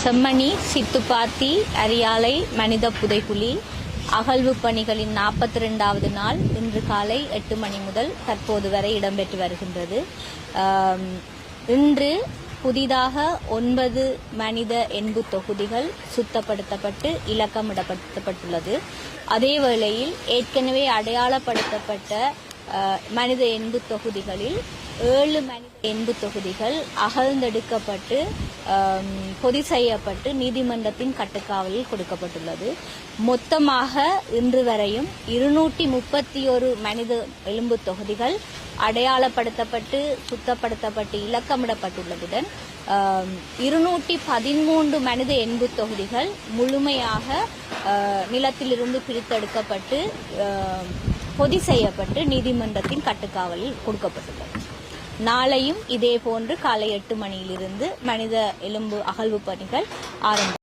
செம்மணி, சித்துப்பாத்தி, அரியாலை, மனித புதைகுழி அகழ்வு பணிகளின் 42வது நாள் இன்று காலை 8 மணி முதல் தற்போது வரை இடம்பெற்று வருகின்றது. இன்று புதிதாக 9 மனித எண்பு தொகுதிகள் சுத்தப்படுத்தப்பட்டு இலக்கமிடப்பட்டுள்ளது. அதே வேளையில் ஏற்கனவே அடையாளப்படுத்தப்பட்ட மனித எண்பு தொகுதிகளில் 7 மனித எண்பு தொகுதிகள் அகழ்ந்தெடுக்கப்பட்டு பொதி செய்யப்பட்டு நீதிமன்றத்தின் கட்டுக்காவலில் கொடுக்கப்பட்டுள்ளது. மொத்தமாக இன்று வரையும் 231 மனித எலும்பு தொகுதிகள் அடையாளப்படுத்தப்பட்டு சுத்தப்படுத்தப்பட்டு இலக்கமிடப்பட்டுள்ளதுடன் 213 மனித எண்பு தொகுதிகள் முழுமையாக நிலத்திலிருந்து பிரித்தெடுக்கப்பட்டு பொதி செய்யப்பட்டு நீதிமன்றத்தின் கட்டுக்காவலில் கொடுக்கப்பட்டுள்ளது. நாளையும் இதே போன்று காலை 8 மணியிலிருந்து மனித எலும்பு அகழ்வு பணிகள் ஆரம்பம்.